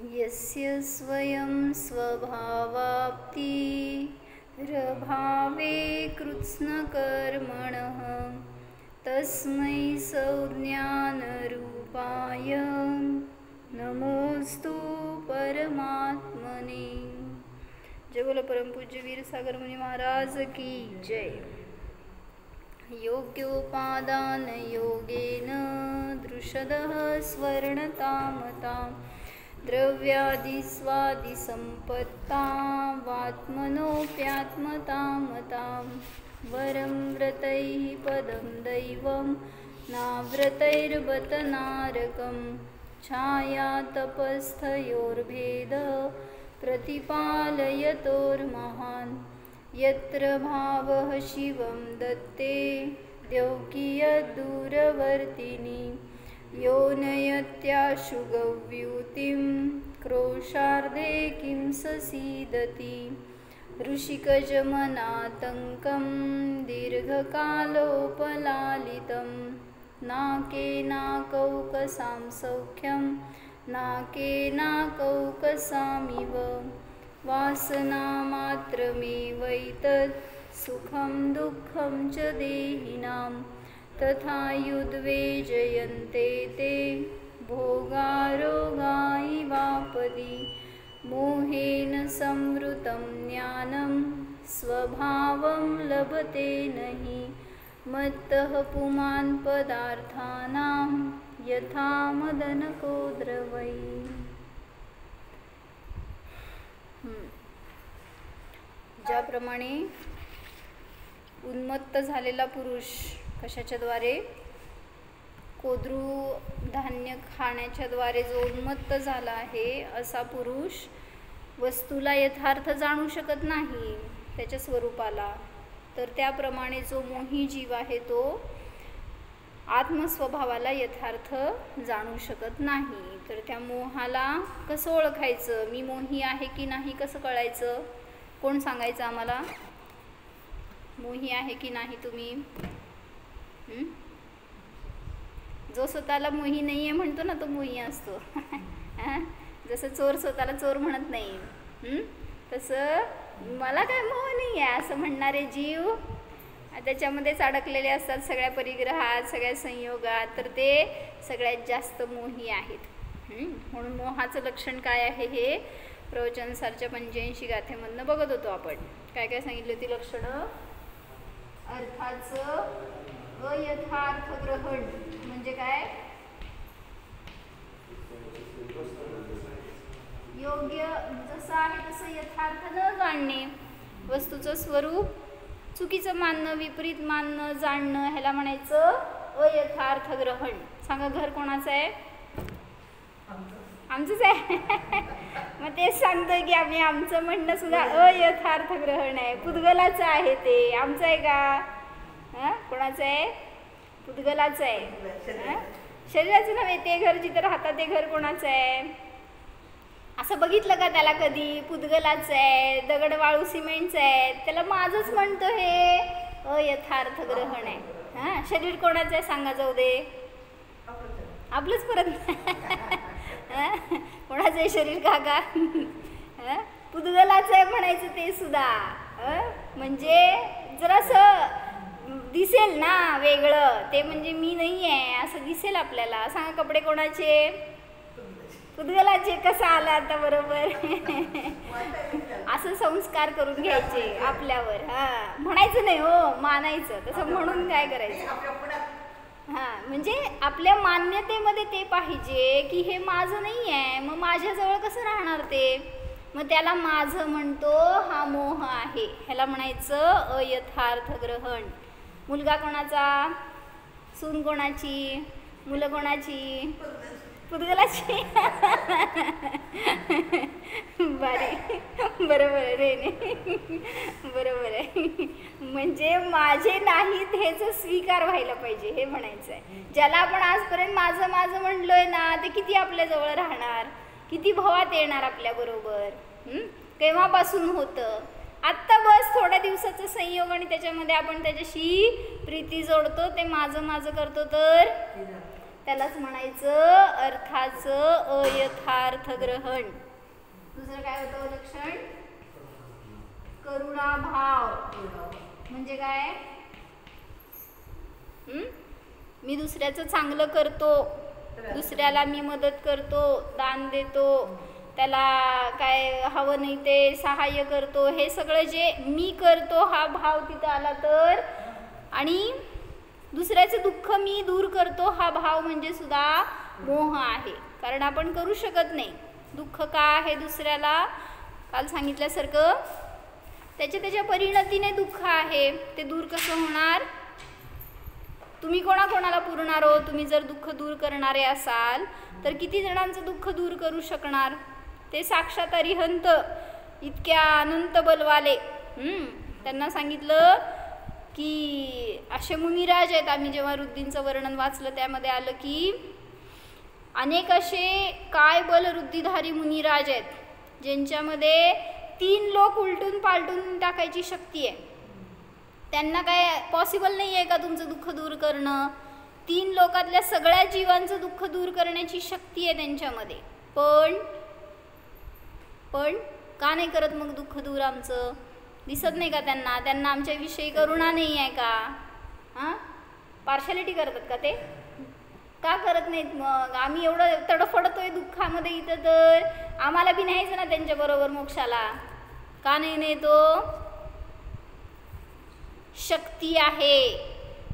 यस्य स्वयं स्वभावाप्तिरभावे कृत्स्नकर्मणः तस्मै संज्ञानरूपाय नमोस्तु परमात्मने। जय बोलो परम पूज्य वीर सागर मुनि महाराज की जय। योग्योपादान योगेन दृषदः स्वर्णतामतां द्रव्यादिस्वादिसम्पत्तावात्मनोऽप्यात्मतामतां वरं व्रतैः पदं दैवं नाव्रतैर्बत नारकं छाया तपस्थयोर्भेद प्रतिपालयतोर्महान् यत्र भावः शिवं दत्ते द्यौकीयदूरवर्तिनी यो नयत्याशु गव्यूतिं क्रोशार्धे किं ससीदति ऋषिकजमनातङ्कं दीर्घकालोपलालितं नाकेनाकौकसां सौख्यं नाकेनाकौकसामिव वासनामात्रमेवैतत् सुखं दुःखं च देहिनां तथा युद्वेजयन्ते ते भोगारोगायिवापदि मोहेन संवृतं ज्ञानं स्वभावं लभते नहि मत्तः पुमान् पदार्थानां यथा मदनको द्रवै। ज्याप्रमाणे उन्मत्त झालेला पुरुष कशाच्या द्वारे, कोद्रू धान्य खाण्याच्या द्वारे जो उन्मत्त झाला आहे असा पुरुष वस्तूला यथार्थ जाणू शकत नाही त्याच्या स्वरूपाला, तर त्याप्रमाणे जो मोही जीव आहे तो आत्मस्वभावाला यथार्थ जाणू शकत नाही। तर त्या मोहाला कसं ओळखायचं, मी मोही आहे की नाही कसं कळायचं, कोण सांगायचं आम्हाला? मोही आहे की नाही तुम्ही? जो स्वतःला मोही नाही आहे म्हणतो ना तो मोही असतो जसं चोर स्वतःला चोर म्हणत नाही तसं मला काय मोह नाही आहे असं म्हणणारे जीव त्याच्यामध्येच अडकलेले असतात सगळ्या परिग्रहात, सगळ्या संयोगात, तर ते सगळ्यात जास्त मोही आहेत। म्हणून मोहाचं लक्षण काय आहे हे प्रवचनसारच्या 85 गाथेमधनं बघत होतो आपण। काय काय सांगितली होती लक्षणं? अर्थाचं अयथार्थ ग्रहण म्हणजे काय? योग्य जसं आहे तसं यथार्थ न जाणणे, वस्तूचं स्वरूप चुकीचं मानणं, विपरीत मानणं, जाणणं, ह्याला म्हणायचं अयथार्थ ग्रहण। सांगा, घर कोणाचं आहे? आमचंच आहे मग तेच सांगतोय की आम्ही आमचं म्हणणं सुद्धा अयथार्थ ग्रहण आहे, पुद्गलाचं आहे ते, आमचं आहे का? कोणाचं आहे? पुद्गलाचं आहे। शरीराचं नव्हे, ते घर जिथं राहतात ते घर कोणाचं आहे? असं बघितलं का त्याला कधी? पुद्गलाचं आहे, दगड वाळू सिमेंटचं आहे, त्याला माझंच म्हणतो, हे अयथार्थ ग्रहण आहे। शरीर कोणाचं आहे सांगा? जाऊ दे, आपलंच परत कोणाचं आहे शरीर? काका पुद्गलाचं आहे म्हणायचं ते सुद्धा, म्हणजे जरासं दिसेल ना वेगळं, ते म्हणजे मी नाही आहे असं दिसेल आपल्याला। सांगा, कपडे कोणाचे? पुद्गलाचे। कसा आला आता बरोबर असं संस्कार करून घ्यायचे आपल्यावर, म्हणायचं नाही हो, मानायचं तसं, म्हणून काय करायचं? म्हणजे आपल्या मान्यतेमध्ये ते पाहिजे की हे माझं नाही आहे, मग माझ्याजवळ कसं राहणार ते? मग त्याला माझं म्हणतो, हा मोह आहे, ह्याला म्हणायचं अयथार्थ ग्रहण। मुलगा कोणाचा? सून कोणाची? मुलं कोणाची? पुद्गलाची बारे, बरोबर आहे रे, बरोबर आहे। म्हणजे माझे नाहीत हेच स्वीकार व्हायला पाहिजे, हे म्हणायचं आहे। ज्याला आपण आजपर्यंत माझं माझं म्हणलोय ना, ते किती आपल्या जवळ राहणार, किती भवात येणार आपल्या बरोबर? केव्हापासून होतं? आत्ता बस थोड्या दिवसाचा संयोग आणि त्याच्यामध्ये आपण त्याच्याशी प्रीती जोडतो, ते माझं माझं करतो, तर त्यालाच म्हणायचं अर्थाचं अयथार्थ ग्रहण. दुसरं काय होतं लक्षण? करुणाभाव. म्हणजे काय? मी दुसऱ्याचं चांगलं करतो, दुसऱ्याला मी मदत करतो, दान देतो, त्याला काय हवं नाही ते सहाय्य करतो, हे सगळं जे मी करतो हा भाव तिथं आला तर, आणि दुसऱ्याचं दुःख मी दूर करतो हा भाव म्हणजे सुद्धा मोह आहे. कारण आपण करू शकत नाही. दुःख का आहे दुसऱ्याला? काल सांगितल्यासारखं त्याच्या परिणतीने दुःख आहे, ते दूर कसं होणार? तुम्ही कोणाकोणाला पुरणार हो? तुम्ही जर दुःख दूर करणारे असाल तर किती जणांचं दुःख दूर करू शकणार? ते साक्षात अरिहंत, इतक्या अनंत बलवाले. त्यांना सांगितलं की असे मुनिराज आहेत. आम्ही जेव्हा रुद्रींचं वर्णन वाचलं त्यामध्ये आलं की अनेक असे काय बल रुद्रीधारी मुनिराज आहेत ज्यांच्यामध्ये 3 लोक उलटून पालटून टाकायची शक्ती आहे. त्यांना काय पॉसिबल नाही आहे का तुमचं दुःख दूर करणं? 3 लोकातल्या सगळ्या जीवांचं दुःख दूर करण्याची शक्ती आहे त्यांच्यामध्ये. पण का नाही करत मग दुःख दूर आमचं? दिसत नाही का त्यांना? त्यांना आमच्याविषयी करुणा नाही आहे का? पार्शालिटी करतात का ते? का करत नाहीत मग? आम्ही एवढं तडफडतोय दुःखामध्ये इथं, तर आम्हाला बी न्यायचं ना त्यांच्याबरोबर मोक्षाला. का नाही नेतो? शक्ती आहे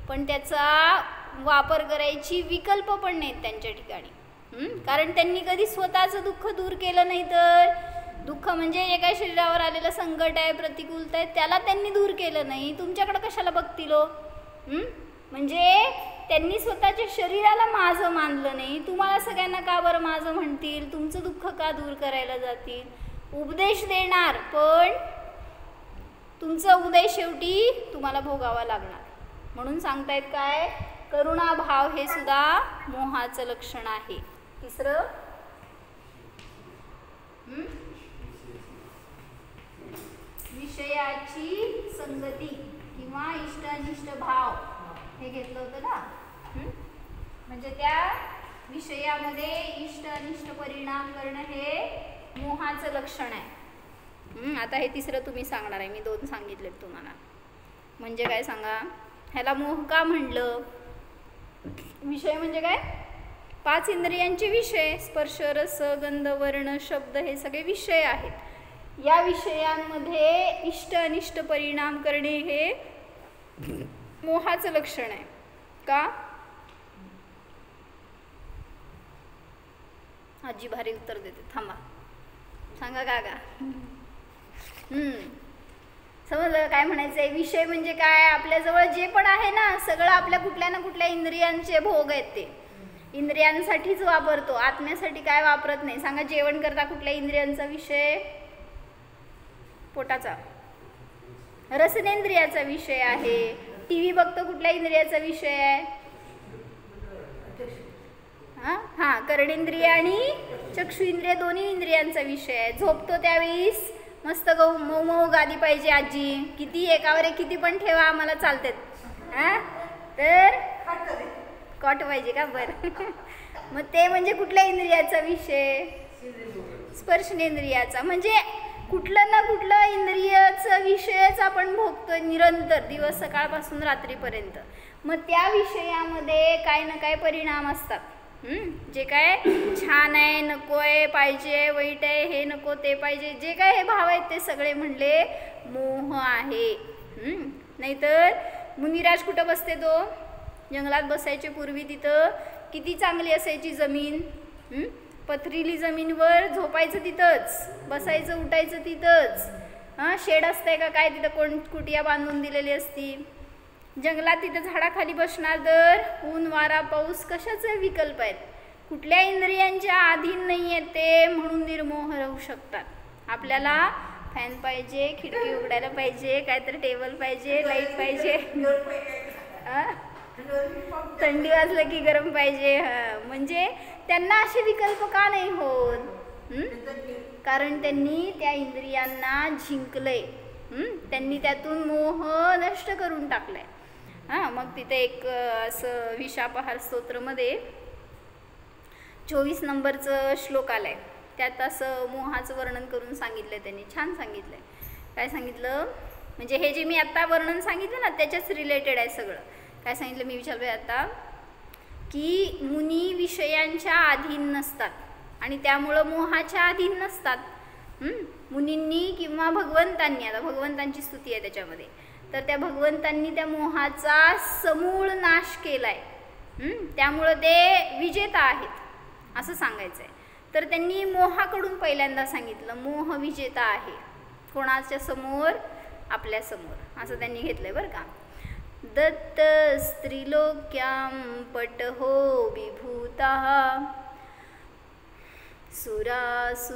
पण त्याचा वापर करायची विकल्प पण नाहीत त्यांच्या ठिकाणी. कारण त्यांनी कधी स्वतःचं दुःख दूर केलं नाही. तर दुःख म्हणजे जे काही शरीरावर आलेलं संकट आहे, प्रतिकूलता आहे, त्याला त्यांनी दूर केलं नाही. तुमच्याकडे कशाला बघतील हो? म्हणजे त्यांनी स्वतःच्या शरीराला माझं मानलं नाही. तुम्हाला सगळ्यांना का बरं माझं म्हणतील? तुमचं दुःख का दूर करायला जातील? उपदेश देणार पण तुमचा उदय शेवटी तुम्हाला भोगावा लागणार. म्हणून सांगतायत काय? करुणाभाव हे सुद्धा मोहाचं लक्षण आहे. तिसरं विषयाची संगती किंवा इष्ट अनिष्ट भाव हे घेतलं होतं ना. म्हणजे त्या विषयामध्ये इष्ट अनिष्ट परिणाम करणं हे मोहाचं लक्षण आहे. आता हे तिसरं तुम्ही सांगणार आहे. मी 2 सांगितलेत तुम्हाला. म्हणजे काय सांगा? ह्याला मोह का म्हणलं? विषय म्हणजे काय? 5 इंद्रियांचे विषय. स्पर्श, रस, गंध, वर्ण, शब्द हे सगळे विषय आहेत. या विषयांमध्ये इष्ट अनिष्ट परिणाम करणे हे मोहाचं लक्षण आहे. का? आजी भारी उत्तर देते. थांबा, सांगा का? समजलं काय म्हणायचं आहे? विषय म्हणजे काय? आपल्याजवळ जे पण आहे ना सगळं आपल्या कुठल्या ना कुठल्या इंद्रियांचे भोग आहेत. ते इंद्रियांसाठीच वापरतो, आत्म्यासाठी काय वापरत नाही. सांगा, जेवण करता कुठल्या इंद्रियांचा विषय? पोटाचा. रसनेंद्रियाचा विषय आहे. टीव्ही बघतो कुठल्या इंद्रियाचा विषय आहे? कर्णेंद्रिय आणि चक्षु इंद्रिय दोन्ही इंद्रियांचा विषय आहे. झोपतो त्यावेळेस मस्त मऊ मऊ गादी पाहिजे आजी. किती एकावर एक किती पण ठेवा आम्हाला चालतात. तर कॉट पाहिजे का? बरं. मग ते म्हणजे कुठल्या इंद्रियाचा विषय? स्पर्शनेंद्रियाचा. म्हणजे कुठलं ना कुठलं इंद्रियाचा विषयच आपण भोगतोय निरंतर, दिवस सकाळपासून रात्रीपर्यंत. मग त्या विषयामध्ये काय ना काय परिणाम असतात. जे काय छान आहे, नको आहे, पाहिजे, वाईट आहे, हे नको ते पाहिजे, जे काय हे भाव आहेत ते सगळे म्हणले मोह आहे. नाहीतर मुनिराज कुठं बसते? तो जंगलात बसायचे पूर्वी. तिथं किती चांगली असायची जमीन. पथरीली जमीनवर झोपायचं तिथंच, बसायचं उठायचं तिथंच. शेड असतंय का काय तिथं? कोण कुटिया बांधून दिलेली असती. जंगलात तिथं झाडाखाली बसणार तर ऊन वारा पाऊस कशाचे विकल्प आहेत? कुठल्या इंद्रियांच्या अधीन नाही आहेत ते, म्हणून निर्मोह राहू शकतात. आपल्याला फॅन पाहिजे, खिडकी उघडायला पाहिजे, काहीतरी टेबल पाहिजे, लाईट पाहिजे, थंडी वाजलं की गरम पाहिजे. म्हणजे त्यांना असे विकल्प का नाही होत? कारण त्यांनी त्या इंद्रियांना जिंकलंय. त्यांनी त्यातून मोह नष्ट करून टाकलाय. मग तिथे एक असं विशापहार स्तोत्रमध्ये 24 नंबरचं श्लोक आलाय, त्यात असं मोहाचं वर्णन करून सांगितलं त्यांनी, छान सांगितलंय. काय सांगितलं म्हणजे हे जे मी आता वर्णन सांगितलं ना त्याच्याच रिलेटेड आहे सगळं. काय सांगितलं मी विचारलं आता, की मुनी विषयांच्या अधीन नसतात आणि त्यामुळं मोहाच्या अधीन नसतात. मुनींनी किंवा भगवंतांनी, आता भगवंतांची स्तुती आहे त्याच्यामध्ये, तर त्या भगवंतांनी त्या मोहाचा समूळ नाश केलाय, त्यामुळं ते विजेता आहेत असं सांगायचं आहे. तर त्यांनी मोहाकडून पहिल्यांदा सांगितलं, मोह विजेता आहे कोणाच्या समोर, आपल्या समोर, असं त्यांनी घेतलंय बरं का. दत्त स्त्रीलोक्यां पटहो विभूतः सुरासुरास्तस्य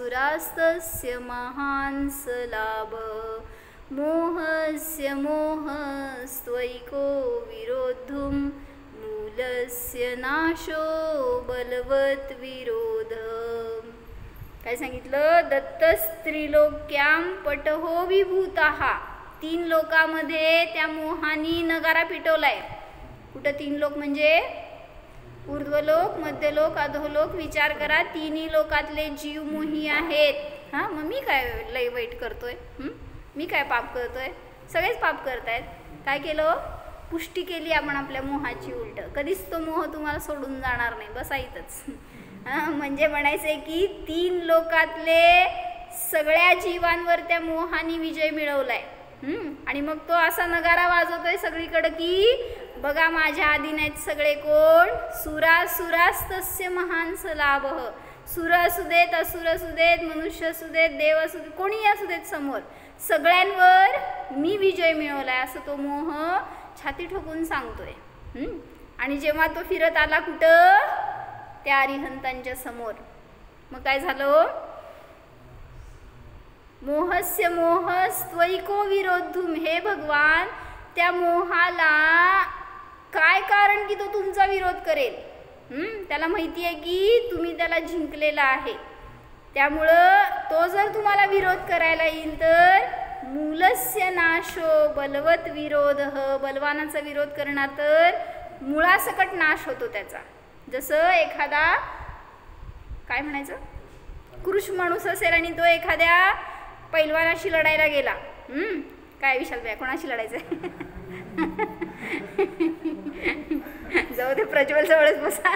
महांस लाभ मोहस्य मोहस्त्वैको विरोद्धुं मूलस्य नाशो बलवत विरोध. काय सांगितलं, दत्त स्त्रीलोक्यां पटहो विभूतः, 3 लोकामध्ये त्या मोहानी नगारा पिटवलाय. कुठं 3 लोक म्हणजे ऊर्ध्वलोक, मध्यलोक, अधोलोक. विचार करा, 3ही लोकातले जीव मोही आहेत. हां, मग मी काय लय वाईट करतोय, मी काय पाप करतोय, सगळेच पाप करतायत. काय केलं, पुष्टी केली आपण आपल्या मोहाची उलट. कधीच तो मोह तुम्हाला सोडून जाणार नाही, बसा इथंच. म्हणजे म्हणायचंय की 3 लोकातले सगळ्या जीवांवर त्या मोहानी विजय मिळवलाय. आणि मग तो असा नगारा वाजवतोय सगळीकडे की बघा माझ्या अधीन आहेत सगळे कोण, सुरासुरास्तस्य महांस लाभ. सुर असू देत, असुर असू देत, मनुष्य असू देत, देव असू देत, कोणीही असू देत, समोर सगळ्यांवर मी विजय मिळवलाय असं तो मोह छाती ठोकून सांगतोय. आणि जेव्हा तो फिरत आला कुठं, त्या अरिहंतांच्या समोर, मग काय झालं, मोहस्य मोहस्त्वैको विरोद्धुम, हे भगवान त्या मोहाला काय कारण की तो तुमचा विरोध करेल. त्याला माहिती आहे की तुम्ही त्याला जिंकलेला आहे, त्यामुळं तो जर तुम्हाला विरोध करायला येईल तर मूलस्य नाशो बलवत विरोध, बलवानाचा विरोध करणार तर मुळासकट नाश होतो त्याचा. जसं एखादा काय म्हणायचं कृष माणूस असेल आणि तो एखाद्या पैलवानाशी लढायला गेला, काय विशाल बाया कोणाशी लढायचं जाऊ दे, प्रज्वल जवळच बसा.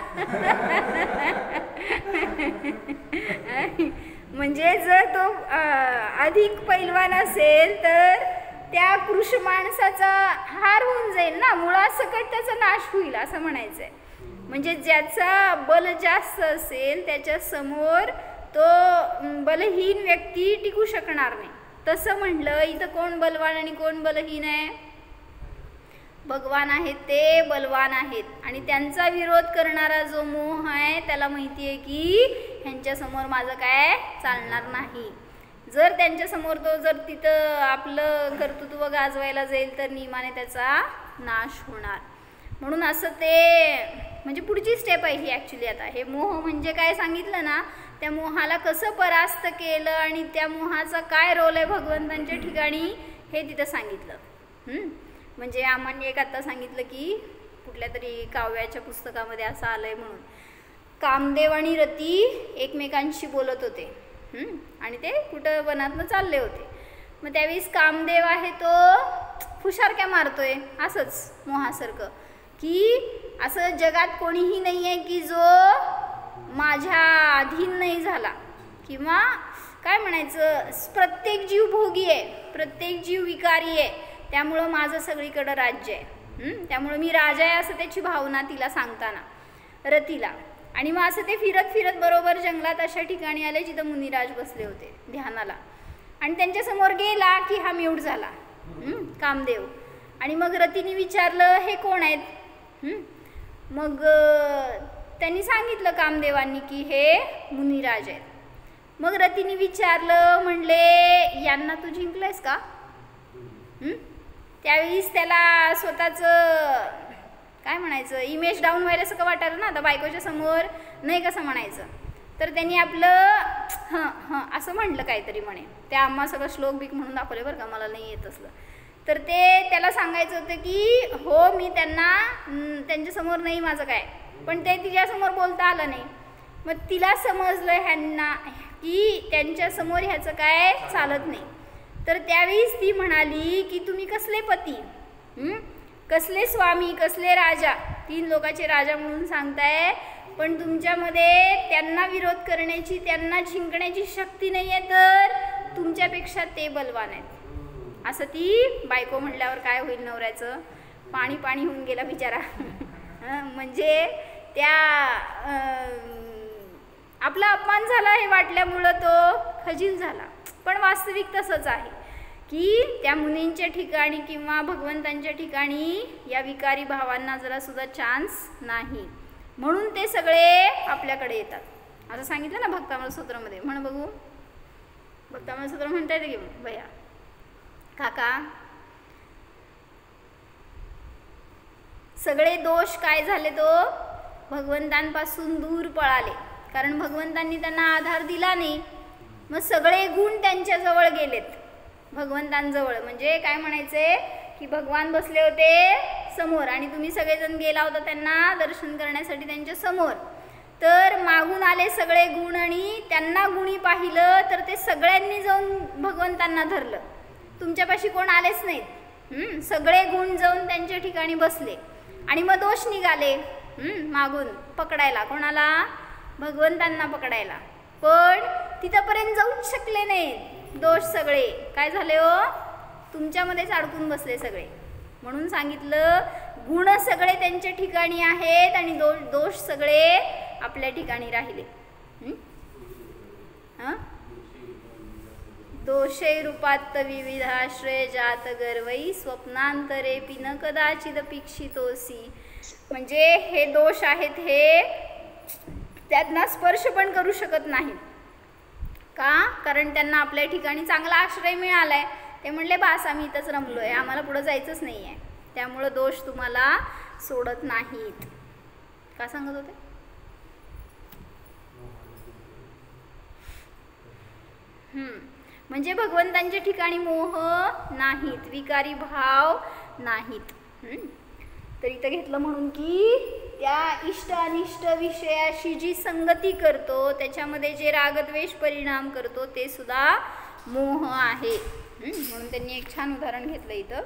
म्हणजे जर तो अधिक पैलवान असेल तर त्या कृष माणसाचा हार होऊन जाईल ना, मुळासकट त्याचा नाश होईल असं म्हणायचंय. म्हणजे ज्याचा बल जास्त असेल त्याच्या समोर तो बलहीन व्यक्ती टिकू शकणार नाही. तसं म्हटलं इथं कोण बलवान आणि कोण बलहीन आहे, भगवान आहेत ते बलवान आहेत. आणि त्यांचा विरोध करणारा जो मोह आहे त्याला माहिती आहे की ह्यांच्यासमोर माझं काय चालणार नाही. जर त्यांच्यासमोर तो जर तिथं आपलं कर्तृत्व गाजवायला जाईल तर नियमाने त्याचा नाश होणार. म्हणून असं ते म्हणजे पुढची स्टेप आहे ही ॲक्च्युली. आता हे मोह म्हणजे काय सांगितलं ना, त्या मोहाला कसं परास्त केलं आणि त्या मोहाचा काय रोल आहे भगवंतांच्या ठिकाणी हे तिथं सांगितलं. म्हणजे आम्हाला एक आता सांगितलं की कुठल्या तरी काव्याच्या पुस्तकामध्ये असं आलंय म्हणून, कामदेव आणि रती एकमेकांशी बोलत होते आणि ते कुठं वनातनं चालले होते. मग त्यावेळेस कामदेव आहे तो फुशारक्या मारतोय असंच मोहासारखं, की असं जगात कोणीही नाही आहे की जो माझ्या अधीन नाही झाला, किंवा काय म्हणायचं प्रत्येक जीव भोगी आहे, प्रत्येक जीव विकारी आहे, त्यामुळं माझं सगळीकडं राज्य आहे, त्यामुळं मी राजा आहे असं त्याची भावना तिला सांगताना रतीला. आणि मग असं ते फिरत फिरत बरोबर जंगलात अशा ठिकाणी आले जिथं मुनिराज बसले होते ध्यानाला. आणि त्यांच्यासमोर गेला की हा म्यूट झाला कामदेव. आणि मग रतीने विचारलं हे कोण आहेत. मग त्यांनी सांगितलं कामदेवांनी की हे मुनिराज आहेत. मग रतीने विचारलं, म्हणले यांना तू जिंकलंयस का. त्यावेळीस त्याला स्वतःचं काय म्हणायचं इमेज डाऊन व्हायला असं का वाटायला ना, आता बायकोच्या समोर नाही कसं म्हणायचं. तर त्यांनी आपलं असं म्हटलं काहीतरी म्हणे, त्या आम्हा सगळं श्लोक बिक म्हणून दाखवले बरं का, मला नाही येत असलं. तर ते त्याला सांगायचं होतं की हो मी त्यांना त्यांच्यासमोर नाही माझं काय, पण ते तिच्यासमोर बोलता आलं नाही. मग तिला समजलं ह्यांना की त्यांच्या समोर ह्याचं काय चालत नाही. तर त्यावेळीस ती म्हणाली की तुम्ही कसले पती, कसले स्वामी, कसले राजा, 3 लोकाचे राजा म्हणून सांगताय, पण तुमच्यामध्ये त्यांना विरोध करण्याची, त्यांना जिंकण्याची शक्ती नाही आहे, तर तुमच्यापेक्षा ते बलवान आहेत. असं ती बायको म्हटल्यावर काय होईल नवऱ्याचं? पाणी पाणी होऊन गेला बिचारा. म्हणजे त्या आपला अपमान झाला हे वाटल्यामुळं तो खजील झाला. पण वास्तविक तसंच आहे की त्या मुनींच्या ठिकाणी किंवा भगवंतांच्या ठिकाणी या विकारी भावांना जरासुद्धा चान्स नाही, म्हणून ते सगळे आपल्याकडे येतात. असं सांगितलं ना भक्तामृत सूत्रामध्ये. म्हण बघू, भक्तामृत सूत्र म्हणता येते की भैया काका? सगळे दोष काय झाले? तो भगवंतांपासून दूर पळाले, कारण भगवंतांनी त्यांना आधार दिला नाही. मग सगळे गुण त्यांच्याजवळ गेलेत, भगवंतांजवळ. म्हणजे काय म्हणायचे की भगवान बसले होते समोर आणि तुम्ही सगळेजण गेला होता त्यांना दर्शन करण्यासाठी त्यांच्या समोर. तर मागून आले सगळे गुण आणि त्यांना गुणी पाहिलं, तर ते सगळ्यांनी जाऊन भगवंतांना धरलं. तुमच्यापाशी कोण आलेच नाहीत. सगळे गुण जाऊन त्यांच्या ठिकाणी बसले आणि मग दोष निघाले मागून पकडायला. कोणाला? भगवंतांना पकडायला. पण तिथंपर्यंत जाऊच शकले नाहीत दोष. सगळे काय झाले हो? तुमच्यामध्येच अडकून बसले सगळे. म्हणून सांगितलं गुण सगळे त्यांच्या ठिकाणी आहेत आणि दोष सगळे आपल्या ठिकाणी राहिले. दोषे रूपात विविधाश्रय जात गर्वई स्वप्नांतरे पिन कदाचित पिक्षितोसी. म्हणजे हे दोष आहेत, हे त्यांना स्पर्श पण करू शकत नाहीत. का? कारण त्यांना आपल्या ठिकाणी चांगला आश्रय मिळालाय. ते म्हणले बास आम्ही इथंच रमलोय, आम्हाला पुढं जायचंच नाही आहे. त्यामुळं दोष तुम्हाला सोडत नाहीत. का सांगत होते? म्हणजे भगवंतांच्या ठिकाणी मोह नाहीत, विकारी भाव नाहीत. तर इथं घेतलं म्हणून की त्या इष्ट अनिष्ट विषयाशी जी संगती करतो, त्याच्यामध्ये जे रागद्वेष परिणाम करतो, ते सुद्धा मोह आहे. म्हणून त्यांनी एक छान उदाहरण घेतलं इथं.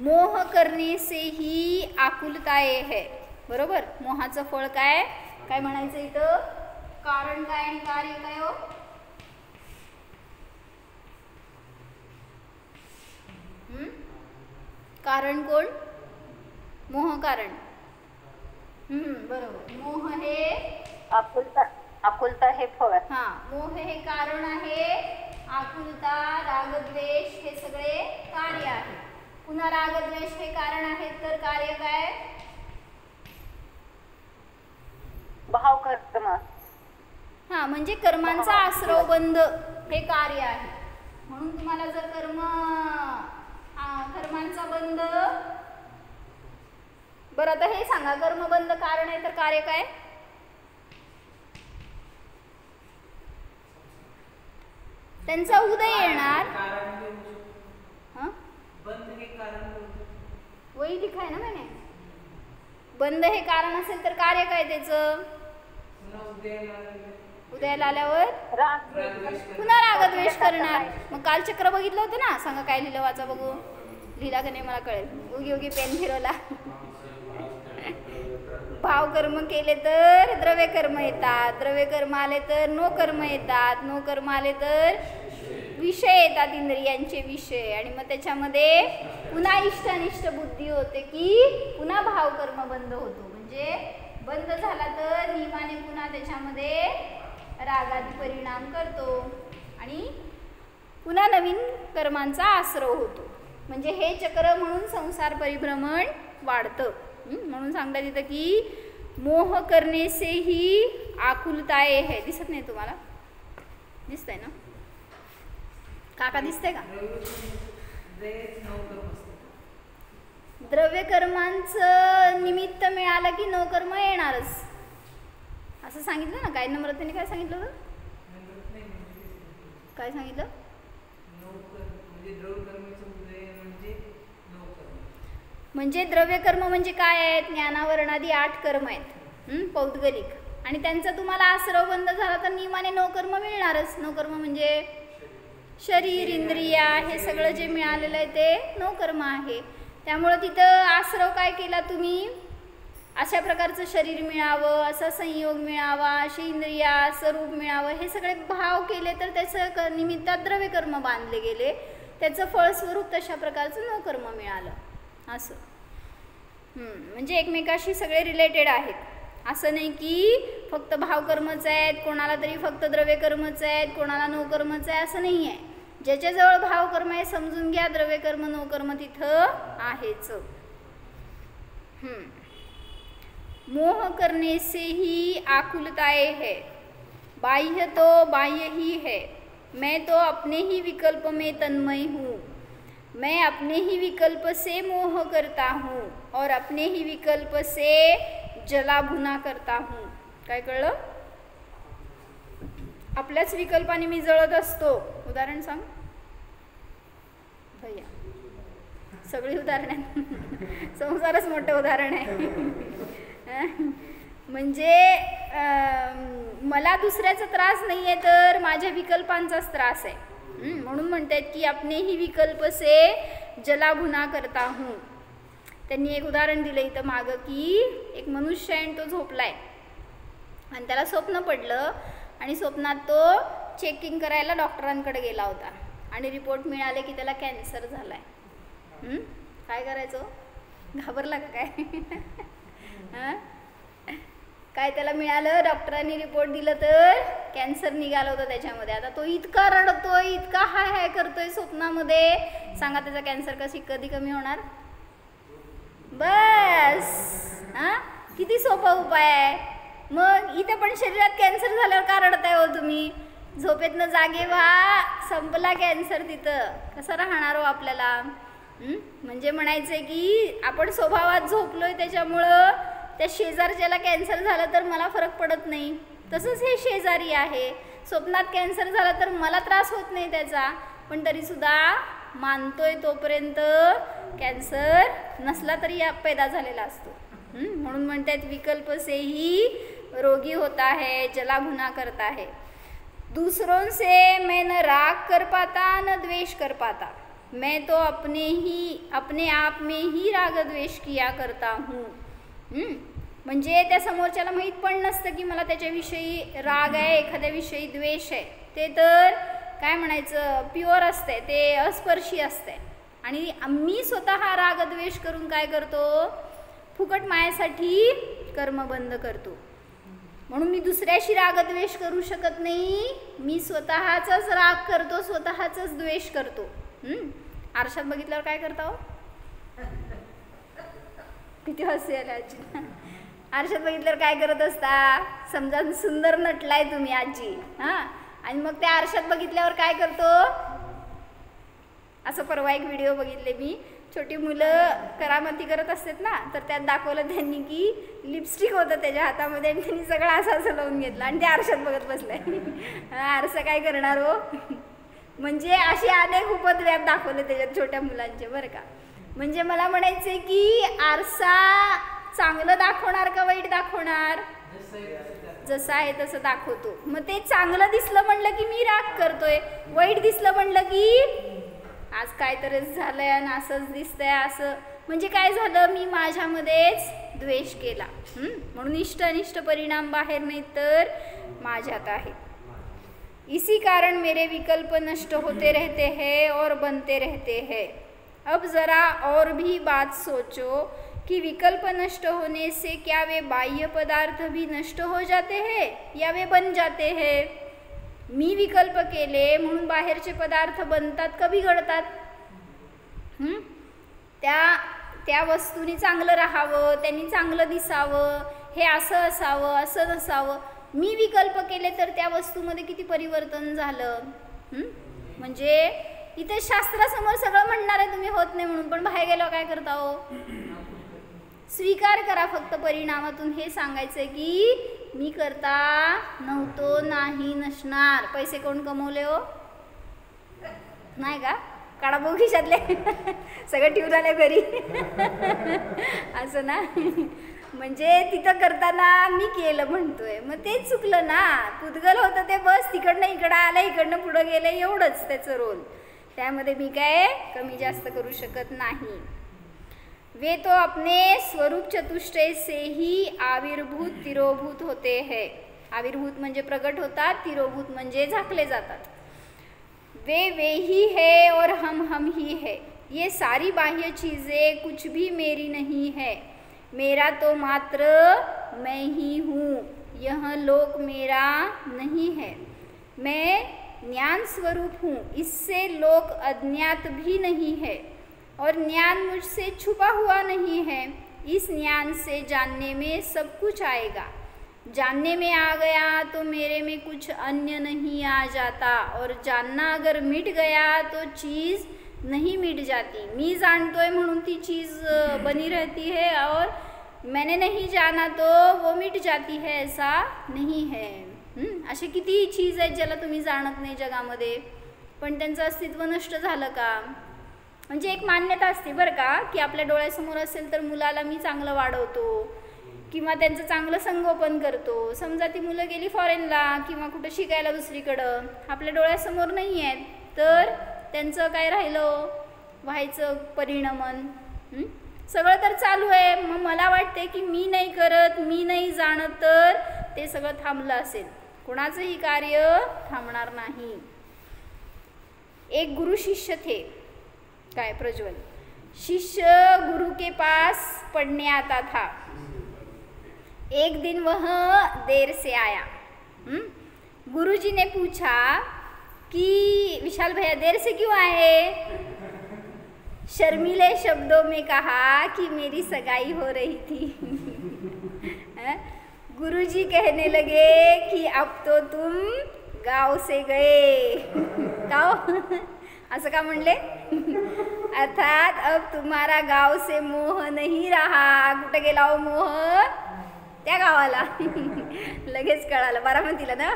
मोह करणे से ही आकुलताये है. बरोबर. मोहाचं फळ काय? काय म्हणायचं इथं? कारण काय आणि कार्य काय हो? कारण कोण? मोह कारण. बरोबर. मोह हे आकुलता हे फळ. मोह हे कारण आहे, आकुलता रागद्वेष हे सगळे कार्य आहे. पुन्हा रागद्वेष हे कारण आहेत, तर कार्य काय? भाव कर्म. म्हणजे कर्मांचा आश्रव बंध हे कार्य आहे. म्हणून तुम्हाला जर कर्मांचा बंध, बरं आता हे सांगा, कर्मबंध कारण आहे तर कार्य काय? त्यांचा उदय येणार. वही लिखाय ना मैंने. बंध हे कारण असेल तर कार्य काय त्याचं? उदयाला आल्यावर पुन्हा रागद्वेष करणार. मग काल चक्र बघितलं होतं ना. सांगा काय लिहिलं, वाचा बघू. लिहिला का नाही मला कळेल. उगी उगी पेन फिरवला. भाव कर्म केले तर द्रव्य कर्म येतात, द्रव्य कर्म आले तर नो कर्म येतात, नो कर्म आले तर विषय येतात, इंद्रियांचे विषय. आणि मग त्याच्यामध्ये पुन्हा इष्ट अनिष्ट बुद्धी होते की पुन्हा भाव कर्म बंद होतो. म्हणजे बंद झाला तर नियमाने पुन्हा त्याच्यामध्ये रागादी परिणाम करतो आणि पुन्हा नवीन कर्मांचा आश्रव होतो. म्हणजे हे चक्र म्हणून संसार परिभ्रमण वाढतं. म्हणून सांगतात तिथं की मोह करणे से ही आकुलताये है. दिसत नाही तुम्हाला? दिसतंय ना काका? दिसतंय का? द्रव्य कर्मांचं निमित्त मिळालं की नो कर्म येणारच, असं सांगितलं ना. काय नम्रतेने काय सांगितलं होतं? काय सांगितलं? म्हणजे द्रव्यकर्म म्हणजे काय आहेत? ज्ञानावरणादी 8 कर्म आहेत पौद्गलिक, आणि त्यांचा तुम्हाला आश्रव बंद झाला तर नियमाने नोकर्म मिळणारच. नोकर्म म्हणजे शरीर, इंद्रिया, हे सगळं जे मिळालेलं आहे ते नोकर्म आहे. त्यामुळं तिथं आश्रव काय केला तुम्ही? अशा प्रकारचं शरीर मिळावं, असा संयोग मिळावा, अशी इंद्रिया, असं रूप मिळावं, हे सगळे भाव केले तर त्याचं निमित्तात द्रव्यकर्म बांधले गेले, त्याचं फळस्वरूप तशा प्रकारचं नोकर्म मिळालं. असं म्हणजे एकमेकाशी सगळे रिलेटेड आहेत. असं नाही की फक्त भावकर्मच आहेत, कोणाला तरी फक्त द्रव्यकर्मच आहेत, कोणाला नोकर्मच आहे, असं नाही आहे. ज्याच्याजवळ भावकर्म आहे समजून घ्या, द्रव्यकर्म नोकर्म तिथं आहेच. मोह करने से ही आकुलताएं है, बाह्य तो बाह्य ही है, मैं तो अपने ही विकल्प में तन्मय हूँ, मैं अपने ही विकल्प से मोह करता हूँ और अपने ही विकल्प से जलाभुना करता हूँ. काय कळलं? आपल्याच विकल्पाने मी जळत असतो. उदाहरण सांग भैया. सगळी उदाहरण संसारच मोठं उदाहरण आहे. म्हणजे मला दुसऱ्याचा त्रास नाही आहे तर माझ्या विकल्पांचाच त्रास आहे. म्हणून म्हणतात की अपने ही विकल्प से जलाभुना करता हूँ. त्यांनी एक उदाहरण दिलं इथं मागं की एक मनुष्य आहे, तो झोपलाय आणि त्याला स्वप्न पडलं आणि स्वप्नात तो चेकिंग करायला डॉक्टरांकडे गेला होता आणि रिपोर्ट मिळाले की त्याला कॅन्सर झालाय. काय करायचं? घाबरला का काय? काय त्याला मिळालं? डॉक्टरांनी रिपोर्ट दिलं तर कॅन्सर निघालं होतं त्याच्यामध्ये. आता तो इतका रडतोय, इतका हाय हाय करतोय स्वप्नामध्ये, सांगा त्याचा कॅन्सर कधी कमी होणार? बस. किती सोपा उपाय आहे. मग इथे पण शरीरात कॅन्सर झाल्यावर का रडताय हो तुम्ही? झोपेतनं जागे व्हा, संपला कॅन्सर. तिथं कसं राहणार हो आपल्याला? म्हणजे म्हणायचंय की आपण स्वभावात झोपलोय त्याच्यामुळं त्या शेजारच्याला कॅन्सर झालं तर मला फरक पडत नाही, तसंच हे शेजारी आहे. स्वप्नात कॅन्सर झाला तर मला त्रास होत नाही त्याचा, पण तरीसुद्धा मानतोय तोपर्यंत कॅन्सर नसला तरी पैदा झालेला असतो. म्हणून म्हणतात विकल्प से ही रोगी होता है, जलाभुना करता है. दूसरों से मैं न राग कर पाता न द्वेष कर पाता, मैं तो अपने आप में ही राग द्वेष किया करता हूँ. म्हणजे त्या समोरच्याला माहीत पण नसतं की मला त्याच्याविषयी राग आहे, एखाद्याविषयी द्वेष आहे. ते तर काय म्हणायचं, प्युअर असते, ते अस्पर्शी असते. आणि मी स्वतः राग द्वेष करून काय करतो? फुकट मायासाठी कर्म बंद करतो. म्हणून मी दुसऱ्याशी राग द्वेष करू शकत नाही, मी स्वतःचाच राग करतो, स्वतःचाच द्वेष करतो. आरशात बघितल्यावर काय करता हो? किती हसी आली आजी. आरशात बघितल्यावर काय करत असता? समजा सुंदर नटलाय तुम्ही आजी, आणि मग त्या आरशात बघितल्यावर काय करतो? असं परवा एक व्हिडिओ बघितले मी, छोटी मुलं करामती करत असतात ना, तर त्यात दाखवलं त्यांनी की लिपस्टिक होतं त्याच्या हातामध्ये आणि त्यांनी सगळं असं लावून घेतलं आणि ते आरशात बघत बसलाय. आरसा काय करणार हो? म्हणजे असे अनेक उपद्व्याप दाखवले त्याच्यात छोट्या मुलांचे, बरं का. म्हणजे मला म्हणायचे की आरसा चांगलं दाखवणार का वाईट दाखवणार? जसं आहे तसं दाखवतो. मग ते चांगलं दिसलं म्हणलं की मी राग करतोय, वाईट दिसलं म्हणलं की आज काहीतरीच झालंय आणि असंच दिसतंय, असं म्हणजे काय झालं? मी माझ्यामध्येच द्वेष केला. म्हणून इष्ट अनिष्ट परिणाम बाहेर नाही तर माझ्यात आहे. इसी कारण मेरे विकल्प नष्ट होते रहते हैं और बनते रहते हैं. अब ज़रा और भी बात सोचो कि विकल्प नष्ट होने से क्या वे बाह्य पदार्थ भी नष्ट हो जाते हैं या वे बन जाते हैं? मी विकल्प केले म्हणून बाहेरचे पदार्थ बनतात का बिघडतात? त्या वस्तूनी चांगलं राहावं, त्यांनी चांगलं दिसावं, हे असं असावं, असं नसावं. मी विकल्प केले तर त्या वस्तूमध्ये किती परिवर्तन झालं. म्हणजे इथे शास्त्रासमोर सगळं म्हणणार आहे तुम्ही होत नाही म्हणून, पण बाहेर गेलो काय करता हो? स्वीकार करा फक्त परिणामातून. हे सांगायचंय की मी करता नव्हतो, नाही, नसणार. पैसे कोण कमवले हो? नाही का? काढा बघू खिशातले सगळं ठेवून आले घरी असं ना. म्हणजे तिथं करताना मी केलं म्हणतोय, मग तेच चुकलं ना. पुद्गल होतं ते बस तिकडनं इकडं आलं, इकडनं पुढं गेलं, एवढंच त्याचं रोल. त्यामध्ये मी काय कमी जास्त करू शकत नाही. वे तो अपने स्वरूप चतुष्टय से ही आविर्भूत तिरोभूत होते हैं. आविर्भूत म्हणजे प्रगट होतात, तिरोभूत म्हणजे झाकले जातात. वे ही है और हम ही है. ये सारी बाह्य चीज़ें कुछ भी मेरी नहीं है. मेरा तो मात्र मैं ही हूँ. यह लोक मेरा नहीं है. मैं ज्ञान स्वरूप हूँ. इससे लोक अज्ञात भी नहीं है और ज्ञान मुझसे छुपा हुआ नहीं है. इस ज्ञान से जानने में सब कुछ आएगा. जानने में आ गया तो मेरे में कुछ अन्य नहीं आ जाता, और जानना अगर मिट गया तो चीज़ नहीं मिट जाती. मी जानतोय म्हणून ती चीज़ बनी रहती है, और मैंने नहीं जाना तो वो मिट जाती है, ऐसा नहीं है. असे किती चीज आहेत ज्याला तुम्ही जाणत नाही जगामध्ये, पण त्यांचं अस्तित्व नष्ट झालं का. म्हणजे एक मान्यता असते बरं का, की आपल्या डोळ्यासमोर असेल तर मुलाला मी चांगलं वाढवतो किंवा त्यांचं चांगलं संगोपन करतो. समजा ती मुलं गेली फॉरेनला किंवा कुठं शिकायला दुसरीकडं, आपल्या डोळ्यासमोर नाही आहेत, तर त्यांचं काय राहिलं व्हायचं परिणमन. सगळं तर चालू आहे. मग मला वाटते की मी नाही करत, मी नाही जाणत, तर ते सगळं थांबलं असेल. कोणाचंही कार्य थांबणार नाही. एक गुरु शिष्य थे. काय प्रज्वल. शिष्य गुरु के पास पढ़ने आता था. एक दिन वह देर से आया. गुरुजी ने पूछा कि विशाल भैया देर से क्यों आए. शर्मीले शब्दों में कहा कि मेरी सगाई हो रही थी. गुरुजी कहने लगे कि अब तो तुम गाव से गए. गाव असं का म्हणले. अर्थात अब तुम्हारा गाव से मोह नहीं रहा. कुठे गेला हो मोह. त्या गावाला. लगेच कळालं बारामतीला ना.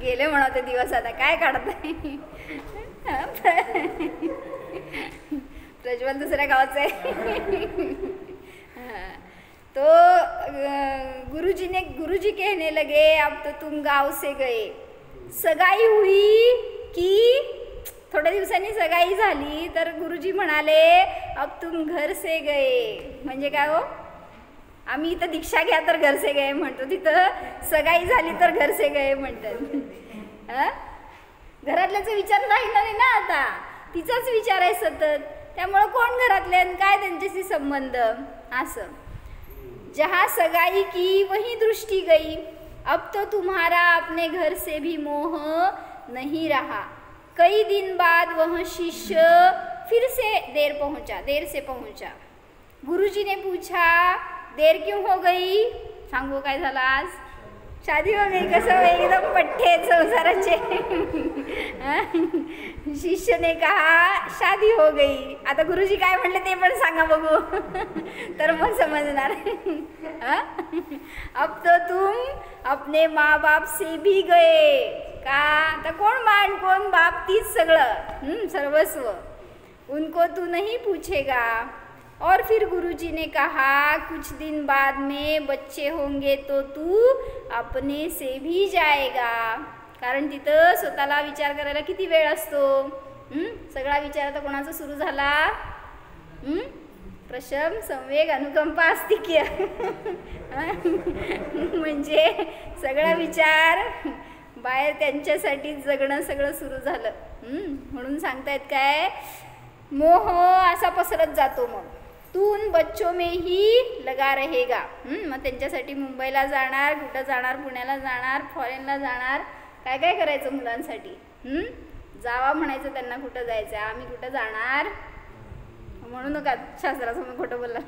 गेले म्हणते दिवस आता काय काढत नाही. प्रज्वल दुसऱ्या गावाचा आहे. तो गुरुजी कहने लगे अब तो तुम गाव से गए. सगाई हुई की थोड्या दिवसांनी सगाई झाली तर गुरुजी म्हणाले अब तुम घर से गए. म्हणजे काय हो, आम्ही इथं दीक्षा घ्या तर घर से गए म्हणतो, तिथं सगाई झाली तर घर से गए म्हणतात. घरातल्याचा विचार राहिला नाही ना आता, तिचाच विचार आहे सतत. त्यामुळं कोण घरातले काय त्यांच्याशी संबंध असं. जहाँ सगाई की वही दृष्टि गई. अब तो तुम्हारा अपने घर से भी मोह नहीं रहा. कई दिन बाद वह शिष्य फिर से देर से पहुंचा. गुरुजी ने पूछा देर क्यों हो गई. सांगू काय झालं आज. शादी हो गई. कसं एकदम पट्टे संसाराचे. शिष्य ने कहा शादी हो गई. आता गुरुजी काय म्हणले ते पण सांगा बघू. तर मग समजणार. अब तो तुम अपने माँ बाप से भी गए. का आता कोण मान कोण बाप तीच सगळं सर्वस्व. उनको तू नहीं पूछेगा. और फिर गुरुजी ने कहा कुछ दिन बाद में बच्चे होंगे तो तू अपने से भी जाएगा. कारण तिथं स्वतःला विचार करायला किती वेळ असतो. सगळा विचार आता कोणाचा सुरू झाला. प्रशम संवेग अनुकंपा अस्तिक्य. म्हणजे सगळा विचार बाहेर त्यांच्यासाठी जगणं सगळं सुरू झालं. म्हणून सांगतायत काय मोह असा पसरत जातो. मग तून बच्चों में ही लगा रहेगा. मग त्यांच्यासाठी मुंबईला जाणार, कुठं जाणार, पुण्याला जाणार, फॉरेनला जाणार, काय काय करायचं मुलांसाठी. जावा म्हणायचं त्यांना. कुठं जायचं आम्ही कुठं जाणार म्हणू नका शास्त्रासमोर खोटं बोलला.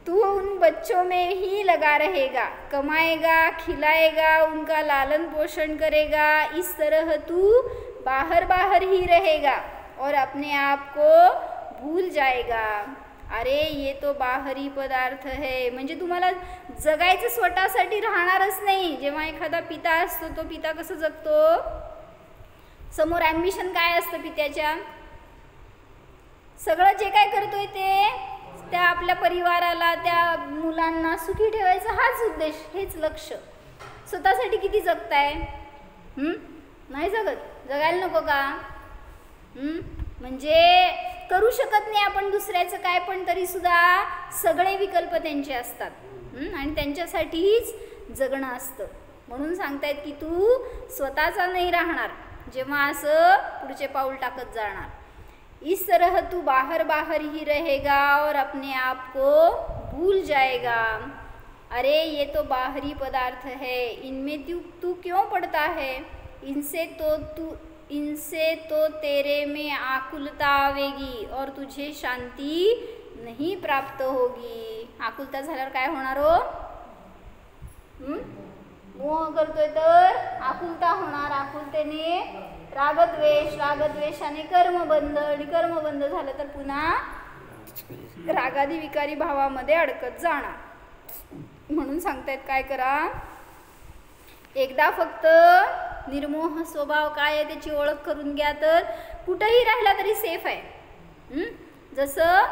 तू उन बच्चों में ही लगा रहेगा, कमाएगा, खिलाएगा, उनका लालन पोषण करेगा. इस तरह तू बाहर बाहर ही रहेगा और अपने आप को भूल जाएगा. अरे ये तो बाहरी पदार्थ है. म्हणजे तुम्हाला जगायचं स्वतःसाठी राहणारच नाही. जेव्हा एखादा पिता असतो तो पिता कसं जगतो. समोर ॲम्बिशन काय असतं पित्याच्या? सगळं जे काय करतोय ते त्या आपल्या परिवाराला, त्या मुलांना सुखी ठेवायचा हाच उद्देश, हेच लक्ष. स्वतःसाठी किती जगताय? नाही जगत. जगायला नको का? म्हणजे करू शकत नाही आपण दुसऱ्याचं काय, पण तरी सुद्धा सगळे विकल्प त्यांचे असतात आणि त्यांच्यासाठीच जगणं असतं. म्हणून सांगतायत की तू स्वतःचा नाही राहणार जेव्हा असं पुढचे पाऊल टाकत जाणार. इस तरह तू बाहर बाहर ही रहेगा और अपने आप को भूल जाएगा. अरे ये तो बाहरी पदार्थ है, इनमें तू क्यों पड़ता है? इनसे तो तेरे में आकुलता आवेगी और तुझे शांती नहीं प्राप्त होगी. आकुलता झाल्यावर काय होणार हो? मोह करतोय तर आकुलता होणार. आकुलतेने रागद्वेष, रागद्वेषाने कर्मबंध, आणि कर्मबंध झालं तर पुन्हा रागादी विकारी भावामध्ये अडकत जाणार. म्हणून सांगतायत काय करा, एकदा फक्त निर्मोह स्वभाव काय आहे त्याची ओळख करून घ्या, तर कुठेही राहिला तरी सेफ आहे. जसं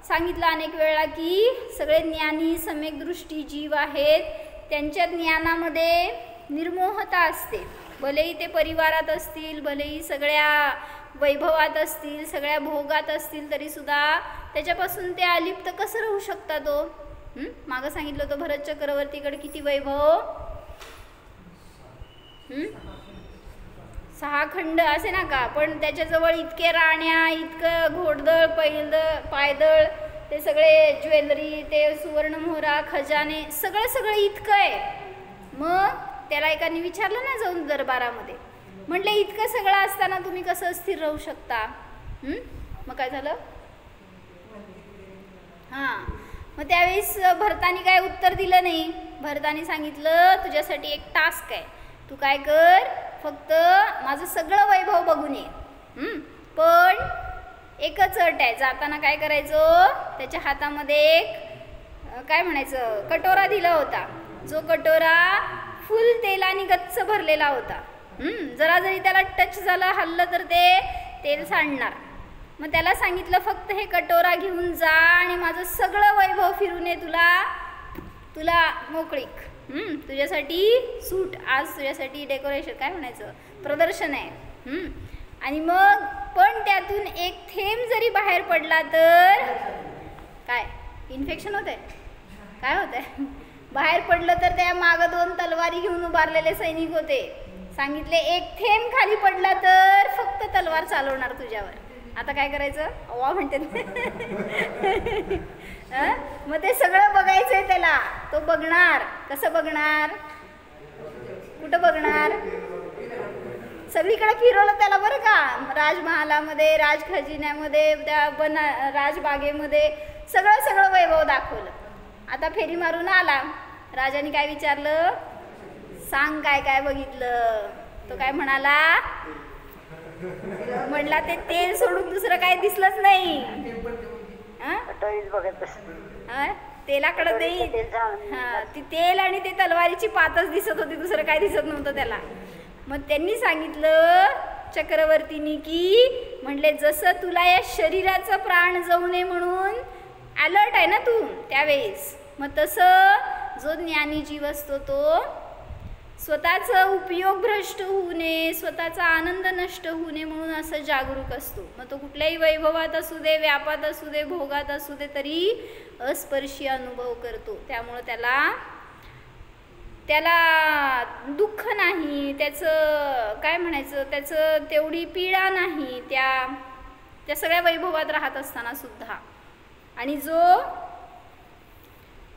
सांगितलं अनेक वेळा की सगळे ज्ञानी सम्यक दृष्टी जीव आहेत, त्यांच्या ज्ञानामध्ये निर्मोहता असते. भलेही ते परिवारात असतील, भलेही सगळ्या वैभवात असतील, सगळ्या भोगात असतील, तरी सुद्धा त्याच्यापासून ते अलिप्त कसं राहू शकतात हो? मागं सांगितलं होतं भरत चक्रवर्तीकडे किती वैभव, 6 खंड असे ना का, पण त्याच्याजवळ इतके राण्या, इतकं घोडदळ, पायदळ, ते सगळे ज्वेलरी, ते सुवर्णमोहरा, खजाने, सगळं इतकं आहे. मग त्याला एकाने विचारलं ना जाऊन दरबारामध्ये, म्हटले इतकं सगळं असताना तुम्ही कसं स्थिर राहू शकता? मग काय झालं? मग त्यावेळेस भरतानी काय उत्तर दिलं नाही. भरतानी सांगितलं तुझ्यासाठी एक टास्क आहे, तू काय कर, फक्त माझं सगळं वैभव बघून ये, पण एकच अट आहे, जाताना काय करायचं, त्याच्या हातामध्ये एक काय म्हणायचं कटोरा दिला होता, जो कटोरा फुल तेलाने गच्च भरलेला होता. जरा जरी त्याला टच झालं, हल्लं तर ते तेल सांडणार. मग त्याला सांगितलं फक्त हे कटोरा घेऊन जा आणि माझं सगळं वैभव फिरून ये, तुला मोकळीक, तुझ्यासाठी सूट, आज तुझ्यासाठी डेकोरेशन काय म्हणायचं प्रदर्शन आहे. आणि मग पण त्यातून एक थेंब जरी बाहेर पडला तर काय इन्फेक्शन होतंय, काय होतंय, बाहेर पडलं तर त्या मागं 2 तलवारी घेऊन उभारलेले सैनिक होते. सांगितले एक थेंब खाली पडला तर फक्त तलवार चालवणार तुझ्यावर. आता काय करायचं? अव्वा म्हणते मग ते सगळं बघायचंय त्याला, तो बघणार. कसं बघणार? कुठं बघणार? सगळीकडे फिरवलं त्याला बरं का, राजमहालामध्ये, राजखजिन्यामध्ये, त्या राजबागेमध्ये सगळं वैभव दाखवलं. आता फेरी मारून आला, राजाने काय विचारलं, सांग काय काय बघितलं? तो काय म्हणाला, म्हटला ते तेल सोडून दुसरं काय दिसलंच नाही. तेलाकडे नाही, ती तेल आणि ते तलवारीची पातच दिसत होती, दुसरं काय दिसत नव्हतं त्याला. मग त्यांनी सांगितलं चक्रवर्तीनी की म्हटले जसं तुला या शरीराचा प्राण जाऊ नये म्हणून अलर्ट आहे ना तू त्यावेळेस, मग तसं जो ज्ञानी जीव असतो तो स्वतःचा उपयोग भ्रष्ट होऊ नये, स्वतःचा आनंद नष्ट होऊ नये म्हणून असं जागरूक असतो. मग तो कुठल्याही वैभवात असू दे, व्यापात असू दे, भोगात असू दे, तरी अस्पर्शी अनुभव करतो. त्यामुळं त्याला दुःख नाही, त्याचं काय म्हणायचं, त्याचं तेवढी पीडा नाही त्या सगळ्या वैभवात राहत असताना सुद्धा. आणि जो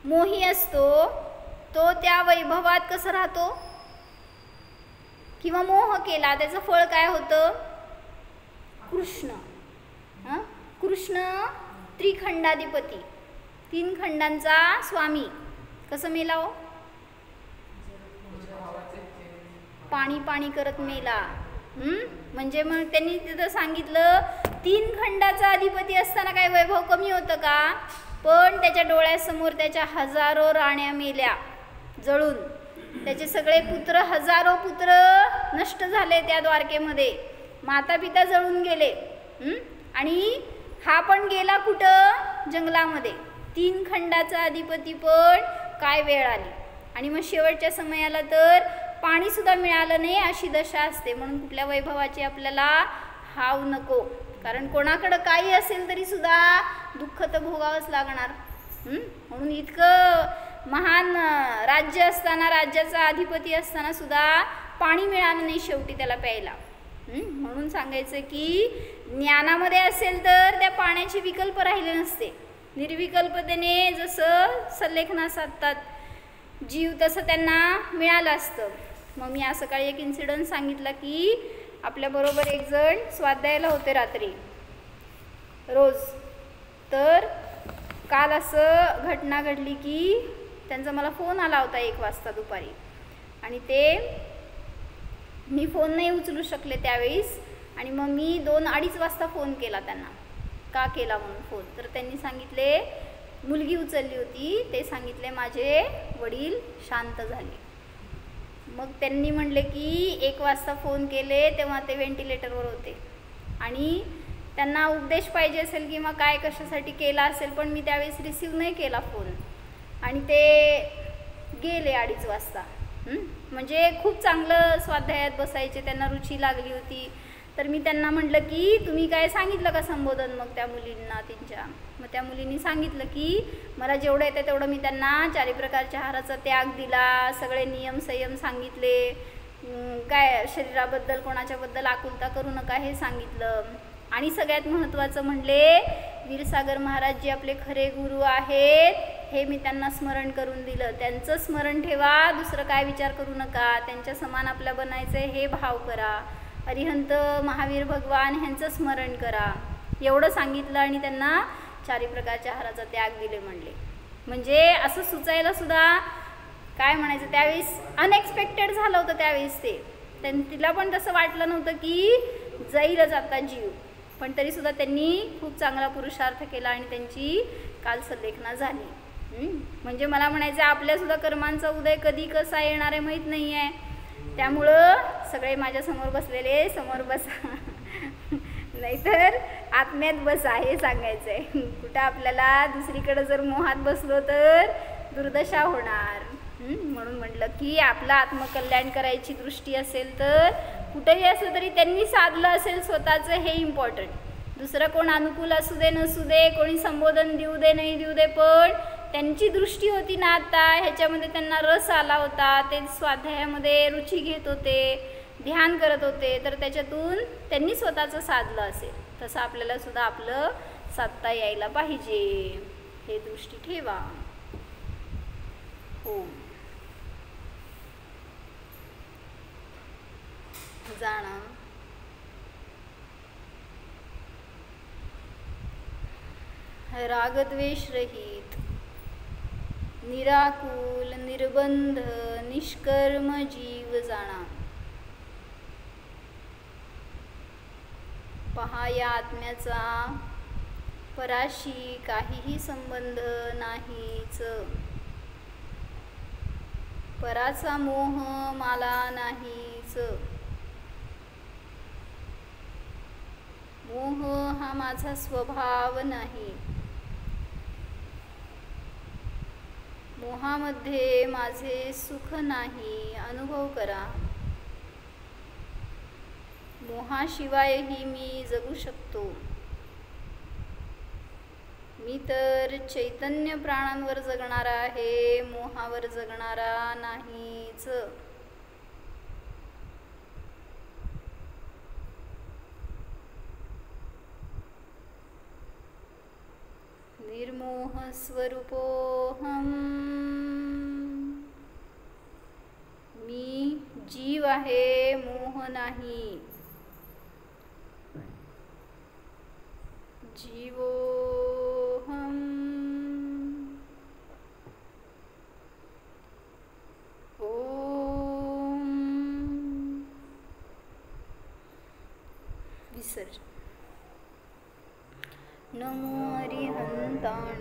मोही असतो तो त्या वैभवात कसं राहतो, किंवा मोह केला त्याचं फळ काय होतं? कृष्ण त्रिखंडाधिपती, 3 खंडांचा स्वामी, कसं मेला हो? पाणी करत मेला. म्हणजे मग त्यांनी तिथं सांगितलं 3 खंडाचा अधिपती असताना काय वैभव कमी होतं का? पण त्याच्या डोळ्यासमोर त्याच्या हजारो राण्या मेल्या जळून, त्याचे सगळे पुत्र, हजारो पुत्र नष्ट झाले त्या द्वारकेमध्ये. माता पिता जळून गेले. आणि हा पण गेला कुठं? जंगलामध्ये. 3 खंडाचा अधिपती पण काय वेळ आली. आणि मग शेवटच्या समयाला तर पाणीसुद्धा मिळालं नाही अशी दशा असते. म्हणून कुठल्या वैभवाची आपल्याला हाव नको. कारण कोणाकडं काही असेल तरी सुद्धा दुःख तर भोगावंच लागणार. म्हणून इतकं महान राज्य असताना, राज्याचा अधिपती असताना सुद्धा पाणी मिळालं नाही शेवटी त्याला प्यायला. म्हणून सांगायचं की ज्ञानामध्ये असेल तर त्या पाण्याचे विकल्प राहिले नसते. निर्विकल्पतेने जसं संलेखना साधतात जीव तसं त्यांना मिळालं असतं. मग मी आज सकाळी एक इन्सिडन्स सांगितला की आपल्याबरोबर एक जण स्वाध्यायाला होते रात्री रोज. तर काल असं घटना घडली की त्यांचा मला फोन आला होता 1 वाजता दुपारी. आणि ते मी फोन नाही उचलू शकले त्यावेळेस. आणि मग मी 2-2:30 वाजता फोन केला त्यांना. का केला म्हणून फोन, तर त्यांनी सांगितले, मुलगी उचलली होती, ते सांगितले माझे वडील शांत झाले. मग त्यांनी म्हणले की 1 वाजता फोन केले तेव्हा ते व्हेंटिलेटरवर होते. आणि त्यांना उपदेश पाहिजे असेल किंवा काय कशासाठी केला असेल, पण मी त्यावेळेस रिसीव नाही केला फोन. आणि ते गेले 2:30 वाजता. म्हणजे खूप चांगलं स्वाध्यायात बसायचे, त्यांना रुची लागली होती. तर मी त्यांना म्हटलं की तुम्ही काय सांगितलं का संबोधन मग त्या मुलींना त्यांच्या. मग त्या मुलींनी सांगितलं की मला जेवढं येतं तेवढं मी त्यांना 4 प्रकारच्या आहाराचा त्याग दिला, सगळे नियम संयम सांगितले, काय शरीराबद्दल कोणाच्याबद्दल आकुलता करू नका हे सांगितलं. आणि सगळ्यात महत्त्वाचं म्हणले वीरसागर महाराज जे आपले खरे गुरु आहेत हे मी त्यांना स्मरण करून दिलं. त्यांचं स्मरण ठेवा, दुसरं काय विचार करू नका, त्यांच्या समान आपल्या बनायचं हे भाव करा, अरिहंत महावीर भगवान ह्यांचं स्मरण करा, एवढं सांगितलं. आणि त्यांना 4 प्रकारच्या आहाराचा त्याग दिले म्हणले. म्हणजे असं सुचायला सुद्धा काय म्हणायचं, त्यावेळेस अनएक्सपेक्टेड झालं होतं. त्यावेळेस तिला पण तसं वाटलं नव्हतं की जाईलच आता जीव, पण तरीसुद्धा त्यांनी खूप चांगला पुरुषार्थ केला आणि त्यांची काल संलेखना झाली. म्हणजे मला म्हणायचं आपल्यासुद्धा कर्मांचा उदय कधी कसा येणार आहे माहीत नाही आहे. त्यामुळं सगळे माझ्यासमोर बसलेले समोर बसा नाहीतर आत्म्यात बसा हे सांगायचं आहे. कुठं आपल्याला दुसरीकडे जर मोहात बसलो तर दुर्दशा होणार. म्हणून म्हटलं की आपलं आत्मकल्याण करायची दृष्टी असेल तर कुठेही असलं तरी त्यांनी साधलं असेल स्वतःचं हे इम्पॉर्टंट. दुसरं कोण अनुकूल असू दे नसू दे, कोणी संबोधन देऊ दे नाही देऊ दे, पण त्यांची दृष्टी होती ना आता ह्याच्यामध्ये त्यांना रस आला होता, ते स्वाध्यायामध्ये रुची घेत होते, ध्यान करत होते, तर त्याच्यातून त्यांनी स्वतःचं साधलं असेल. तसं आपल्याला सुद्धा आपलं साधता यायला पाहिजे, हे दृष्टी ठेवा. हो जाणं रागद्वेष रहित, निराकुल निर्बंध निष्कर्म जीव जाणा. पहा या आत्म्याचा पराशी काहीही संबंध नाहीच. पराचा मोह मला नाहीच. मोह हा माझा स्वभाव नाही. मोहामध्ये माझे सुख नाही, अनुभव करा. मोहाशिवायही मी जगू शकतो. मी तर चैतन्य प्राणांवर जगणारा आहे, मोहावर जगणारा नाहीच. निर्मोह स्वरूपोहम. मी जीव आहे, मोह नाही. जीवोहम. ओम विसर्जन. नमो अरिहंताण